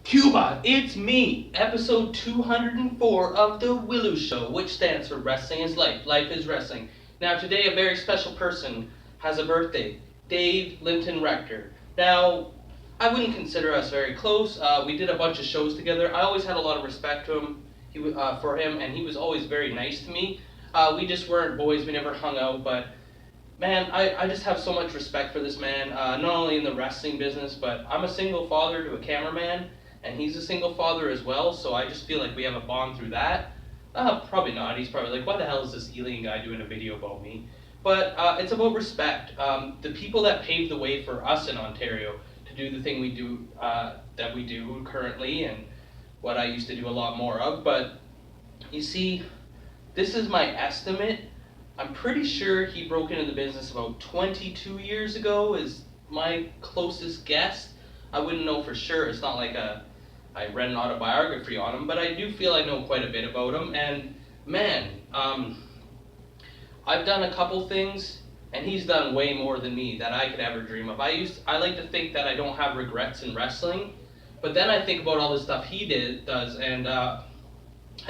Cuba, it's me, episode 204 of the Willow Show, which stands for Wrestling is Life, Life is Wrestling. Now, today, a very special person has a birthday, Dave Linton Rector. Now, I wouldn't consider us very close. We did a bunch of shows together. I always had a lot of respect to him, for him, and he was always very nice to me. We just weren't boys, we never hung out, but man, I just have so much respect for this man, not only in the wrestling business, but I'm a single father to a cameraman, and he's a single father as well, so I just feel like we have a bond through that. Probably not. He's probably like, why the hell is this Elian guy doing a video about me? But it's about respect. The people that paved the way for us in Ontario to do the thing we do, that we do currently, and what I used to do a lot more of. But you see, this is my estimate. I'm pretty sure he broke into the business about 22 years ago is my closest guess. I wouldn't know for sure. It's not like I read an autobiography on him, but I do feel I know quite a bit about him. And man, I've done a couple things, and he's done way more than me that I could ever dream of. I like to think that I don't have regrets in wrestling, but then I think about all the stuff he does, and I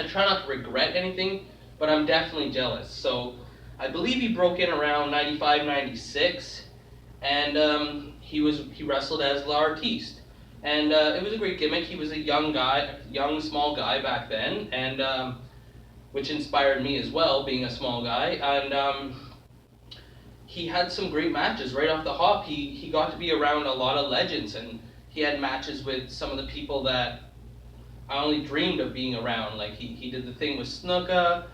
try not to regret anything, but I'm definitely jealous. So I believe he broke in around 95, 96, and he wrestled as Artiste. And it was a great gimmick. He was a young, small guy back then, and which inspired me as well, being a small guy. And he had some great matches right off the hop. He got to be around a lot of legends, and he had matches with some of the people that I only dreamed of being around. Like he did the thing with Snuka,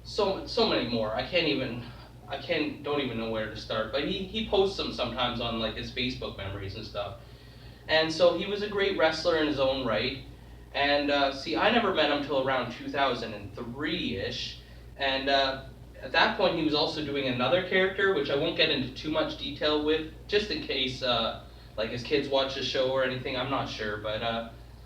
so many more. Don't even know where to start. But he posts them sometimes on like his Facebook memories and stuff. And so he was a great wrestler in his own right. And see, I never met him till around 2003-ish. And at that point, he was also doing another character, which I won't get into too much detail with, just in case like his kids watch the show or anything. I'm not sure, but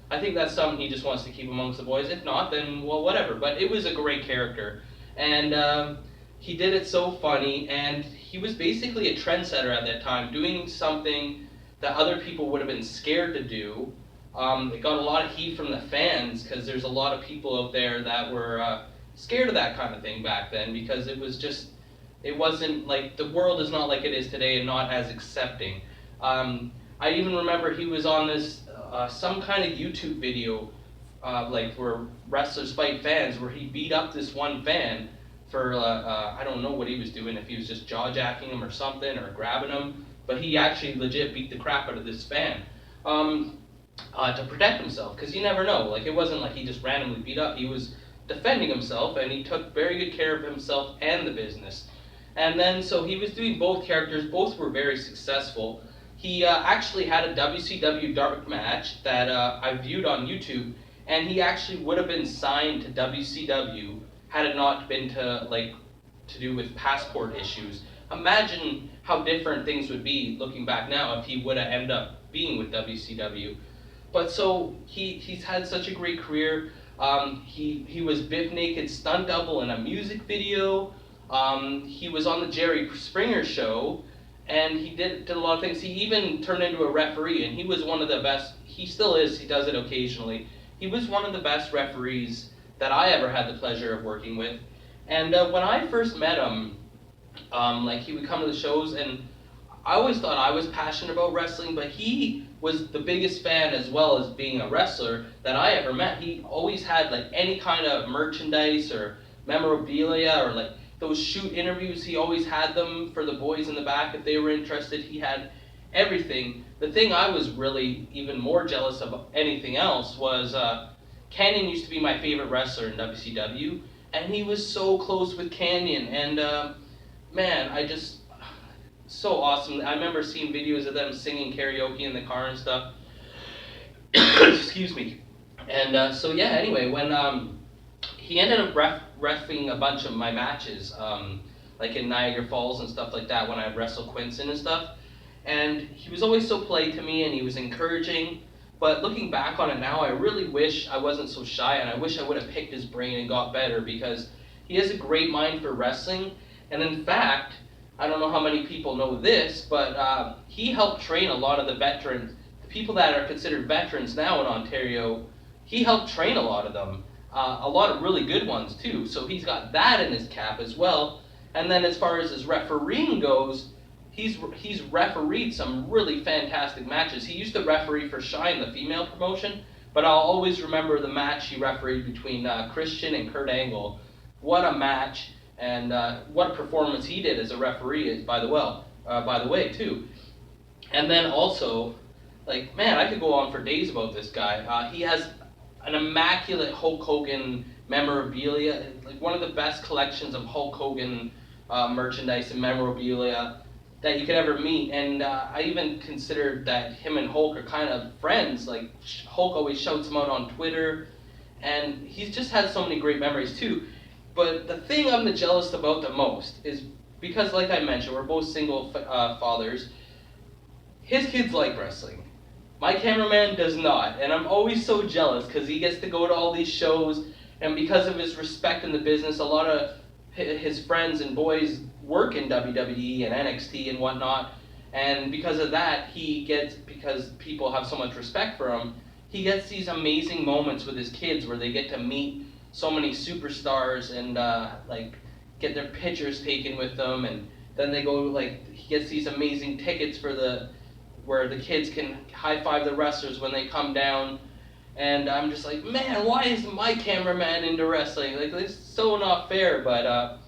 I think that's something he just wants to keep amongst the boys. If not, then well, whatever. But it was a great character, and he did it so funny, and he was basically a trendsetter at that time, doing something that other people would have been scared to do. It got a lot of heat from the fans because there's a lot of people out there that were scared of that kind of thing back then, because it wasn't like, the world is not like it is today and not as accepting. I even remember he was on this some kind of YouTube video, like where wrestlers fight fans, where he beat up this one fan for I don't know what he was doing, if he was just jaw jacking him or something, or grabbing him, but he actually legit beat the crap out of this fan to protect himself, because you never know. Like, it wasn't like he just randomly beat up. He was defending himself, and he took very good care of himself and the business. And then, so he was doing both characters. Both were very successful. He actually had a WCW dark match that I viewed on YouTube, and he actually would have been signed to WCW had it not been to do with passport issues. Imagine how different things would be looking back now if he would have ended up being with WCW. But so he's had such a great career. He was Biff Naked stunt double in a music video. He was on the Jerry Springer show, and he did a lot of things. He even turned into a referee, and he was one of the best. He still is. He does it occasionally. He was one of the best referees that I ever had the pleasure of working with. And when I first met him, like, he would come to the shows, and I always thought I was passionate about wrestling, but he was the biggest fan as well as being a wrestler that I ever met. He always had like any kind of merchandise or memorabilia, or like those shoot interviews. He always had them for the boys in the back if they were interested. He had everything. The thing I was really even more jealous of anything else was Canyon used to be my favorite wrestler in WCW, and he was so close with Canyon, and man, so awesome. I remember seeing videos of them singing karaoke in the car and stuff. Excuse me. And so yeah, anyway, when he ended up reffing a bunch of my matches, like in Niagara Falls and stuff like that, when I wrestled Quinson and stuff, and he was always so polite to me, and he was encouraging. But looking back on it now, I really wish I wasn't so shy, and I wish I would have picked his brain and got better, because he has a great mind for wrestling. And in fact, I don't know how many people know this, but he helped train a lot of the people that are considered veterans now in Ontario, he helped train a lot of them. A lot of really good ones too. So he's got that in his cap as well. And then as far as his refereeing goes, he's refereed some really fantastic matches. He used to referee for Shine, the female promotion, but I'll always remember the match he refereed between Christian and Kurt Angle. What a match, and what a performance he did as a referee, by the way, too. And then also, like, man, I could go on for days about this guy. He has an immaculate Hulk Hogan memorabilia, like one of the best collections of Hulk Hogan merchandise and memorabilia that you could ever meet. And I even considered that him and Hulk are kind of friends. Like, Hulk always shouts him out on Twitter, and he's just had so many great memories too. But the thing I'm the jealous about the most is because, like I mentioned, we're both single fathers. His kids like wrestling. My cameraman does not, and I'm always so jealous because he gets to go to all these shows, and because of his respect in the business, a lot of his friends and boys work in WWE and NXT and whatnot, and because of that, because people have so much respect for him, he gets these amazing moments with his kids where they get to meet so many superstars and like get their pictures taken with them, and then they go, like, he gets these amazing tickets for where the kids can high-five the wrestlers when they come down, and I'm just like, man, why isn't my cameraman into wrestling? Like, it's so not fair, but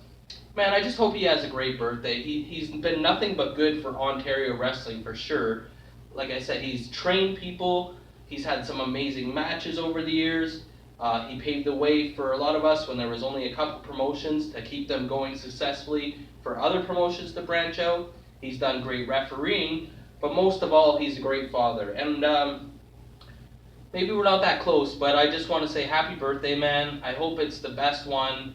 man, I just hope he has a great birthday. He's been nothing but good for Ontario wrestling for sure. Like I said, he's trained people, he's had some amazing matches over the years, he paved the way for a lot of us when there was only a couple promotions to keep them going successfully for other promotions to branch out. He's done great refereeing, but most of all, he's a great father. And maybe we're not that close, but I just want to say happy birthday, man. I hope it's the best one.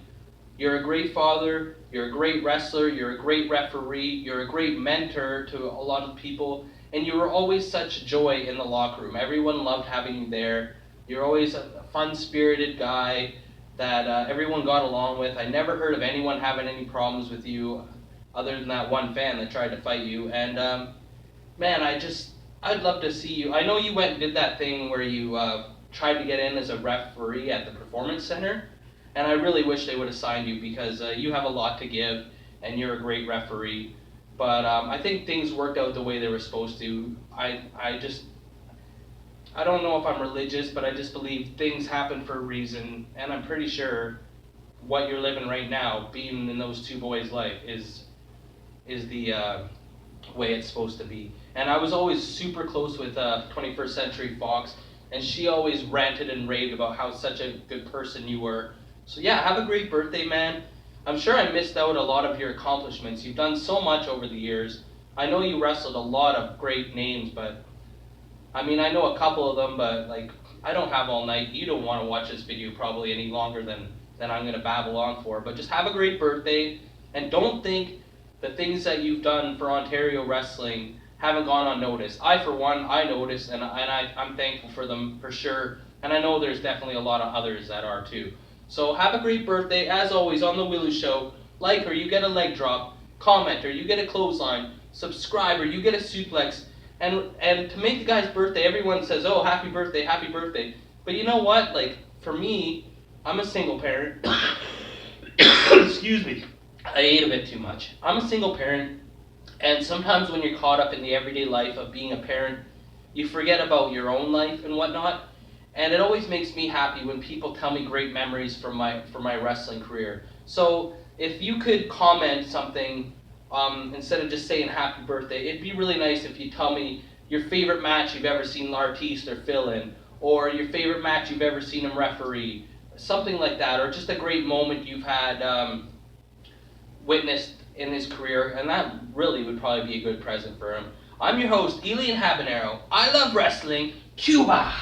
You're a great father, you're a great wrestler, you're a great referee, you're a great mentor to a lot of people, and you were always such joy in the locker room. Everyone loved having you there. You're always a fun-spirited guy that everyone got along with. I never heard of anyone having any problems with you other than that one fan that tried to fight you. And man, I'd love to see you. I know you went and did that thing where you tried to get in as a referee at the Performance Center, and I really wish they would have signed you because you have a lot to give, and you're a great referee. But I think things worked out the way they were supposed to. I don't know if I'm religious, but I just believe things happen for a reason, and I'm pretty sure what you're living right now, being in those two boys' life, is the way it's supposed to be. And I was always super close with 21st Century Fox, and she always ranted and raved about how such a good person you were. So yeah, have a great birthday, man. I'm sure I missed out a lot of your accomplishments. You've done so much over the years. I know you wrestled a lot of great names, but I mean, I know a couple of them, but like, I don't have all night. You don't want to watch this video probably any longer than I'm going to babble on for. But just have a great birthday, and don't think the things that you've done for Ontario wrestling haven't gone unnoticed. I, for one, I noticed, and I'm thankful for them for sure. And I know there's definitely a lot of others that are too. So have a great birthday. As always, on the Willu Show, like or you get a leg drop, comment or you get a clothesline, subscribe or you get a suplex. And to make the guy's birthday, everyone says, oh, happy birthday, happy birthday. But you know what? Like, for me, I'm a single parent. Excuse me. I ate a bit too much. I'm a single parent, and sometimes when you're caught up in the everyday life of being a parent, you forget about your own life and whatnot. And it always makes me happy when people tell me great memories from my wrestling career. So if you could comment something instead of just saying happy birthday, it'd be really nice if you tell me your favorite match you've ever seen Artiste or fill in, or your favorite match you've ever seen him referee, something like that, or just a great moment you've had witnessed in his career, and that really would probably be a good present for him. I'm your host, Elian Habanero. I love wrestling. Cuba!